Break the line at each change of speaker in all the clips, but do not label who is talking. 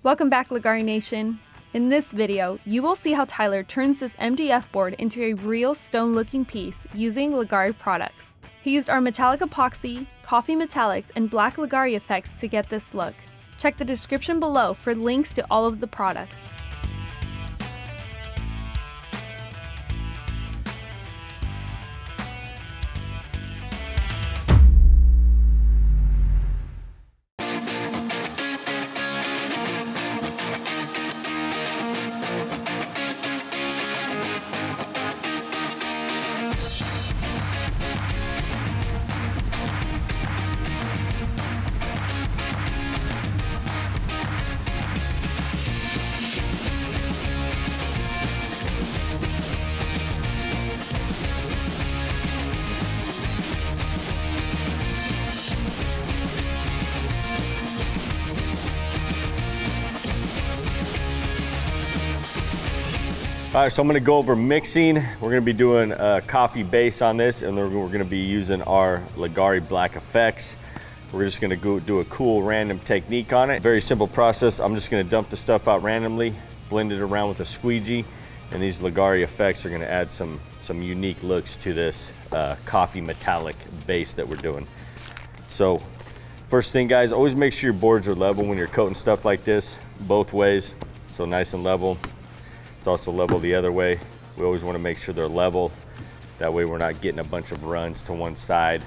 Welcome back, Leggari Nation. In this video, you will see how Tylor turns this MDF board into a real stone-looking piece using Leggari products. He used our metallic epoxy, coffee metallics, and black Leggari effects to get this look. Check the description below for links to all of the products.
All right, so I'm gonna go over mixing. We're gonna be doing a coffee base on this, and then we're gonna be using our Leggari black effects. We're just gonna go do a cool random technique on it. Very simple process. I'm just gonna dump the stuff out randomly, blend it around with a squeegee, and these Leggari effects are gonna add some unique looks to this coffee metallic base that we're doing. So first thing, guys, always make sure your boards are level when you're coating stuff like this, both ways, so nice and level. It's also level the other way. We always want to make sure they're level. That way we're not getting a bunch of runs to one side.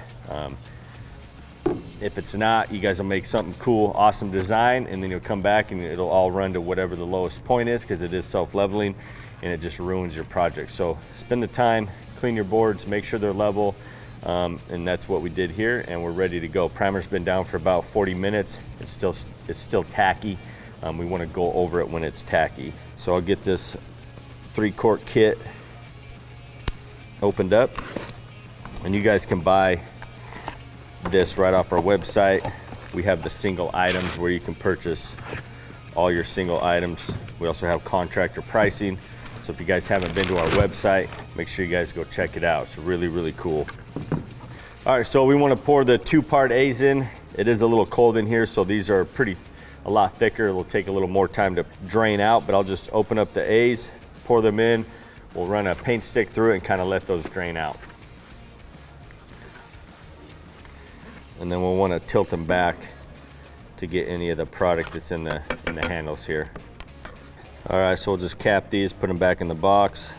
If it's not, you guys will make something cool, awesome design, and then you'll come back and it'll all run to whatever the lowest point is because it is self-leveling, and it just ruins your project. So spend the time, clean your boards, make sure they're level, and that's what we did here, and we're ready to go. Primer's been down for about 40 minutes. It's still tacky. We want to go over it when it's tacky. So I'll get this 3-quart kit opened up, and you guys can buy this right off our website. We have the single items where you can purchase all your single items. We also have contractor pricing. So if you guys haven't been to our website, make sure you guys go check it out. It's really, really cool. All right, so we want to pour the 2-part A's in. It is a little cold in here, so these are a lot thicker. It'll take a little more time to drain out, but I'll just open up the A's, pour them in. We'll run a paint stick through it and kind of let those drain out. And then we'll want to tilt them back to get any of the product that's in the handles here. All right, so we'll just cap these, put them back in the box.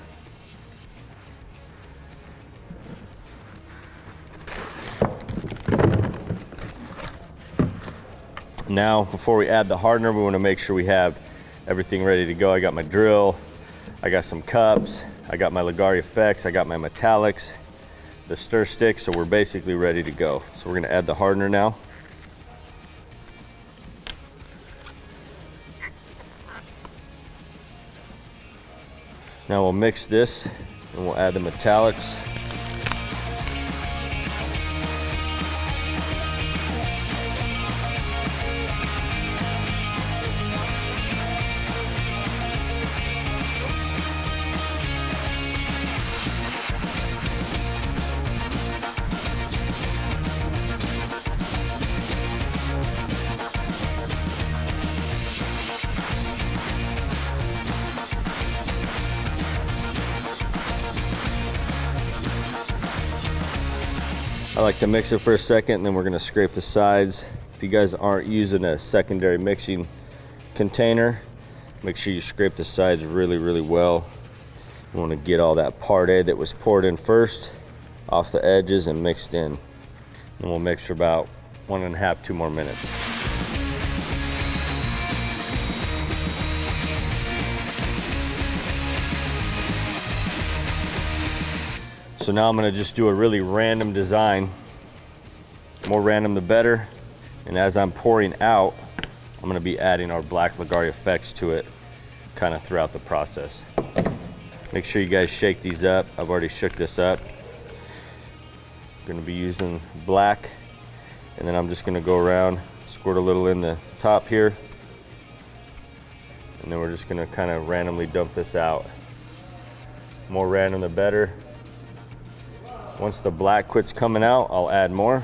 Now, before we add the hardener, we want to make sure we have everything ready to go. I got my drill, I got some cups, I got my Leggari effects, I got my metallics, the stir stick, so we're basically ready to go. So we're going to add the hardener now. Now we'll mix this and we'll add the metallics. I like to mix it for a second, and then we're gonna scrape the sides. If you guys aren't using a secondary mixing container, make sure you scrape the sides really, really well. You wanna get all that part A that was poured in first off the edges and mixed in. And we'll mix for about 1.5, 2 more minutes. So now I'm gonna just do a really random design. More random the better. And as I'm pouring out, I'm gonna be adding our black Leggari effects to it kind of throughout the process. Make sure you guys shake these up. I've already shook this up. I'm gonna be using black, and then I'm just gonna go around, squirt a little in the top here, and then we're just gonna kind of randomly dump this out. More random the better. Once the black quits coming out, I'll add more.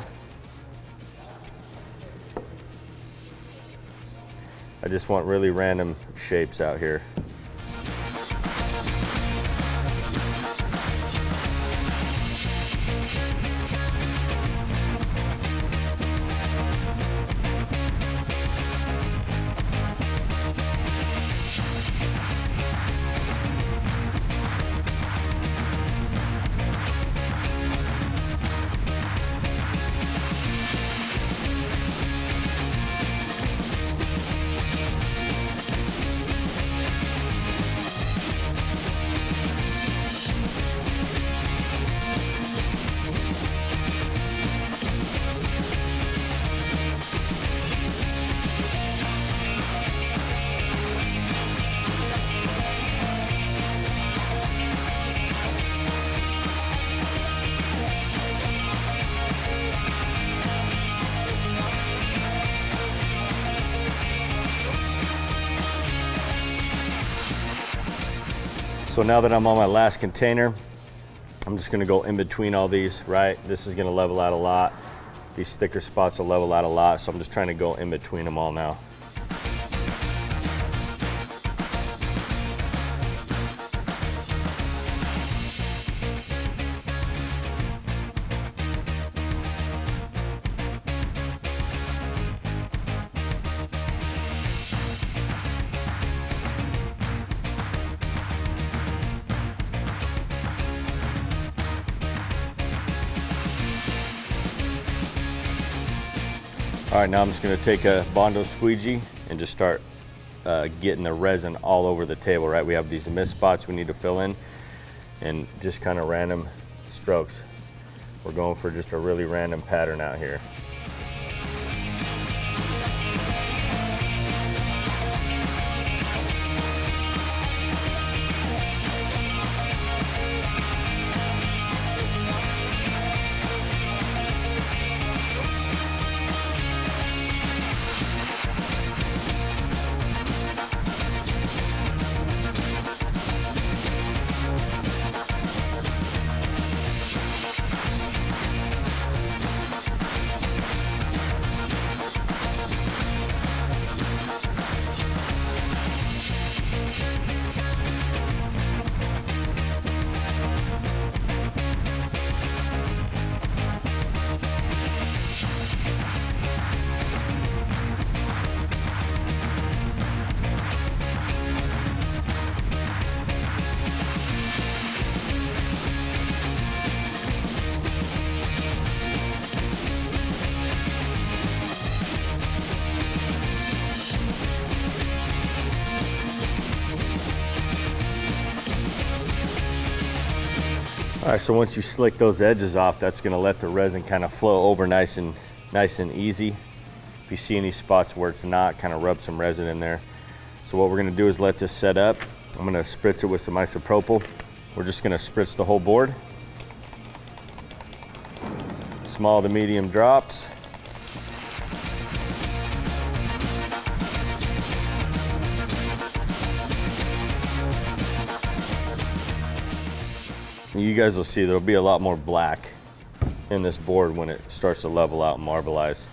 I just want really random shapes out here. So now that I'm on my last container, I'm just gonna go in between all these, right? This is gonna level out a lot. These thicker spots will level out a lot, so I'm just trying to go in between them all now. All right, now I'm just gonna take a Bondo squeegee and just start getting the resin all over the table, right? We have these mist spots we need to fill in, and just kind of random strokes. We're going for just a really random pattern out here. All right, so once you slick those edges off, that's gonna let the resin kind of flow over nice and easy. If you see any spots where it's not, kind of rub some resin in there. So what we're gonna do is let this set up. I'm gonna spritz it with some isopropyl. We're just gonna spritz the whole board. Small to medium drops. You guys will see there'll be a lot more black in this board when it starts to level out and marbleize.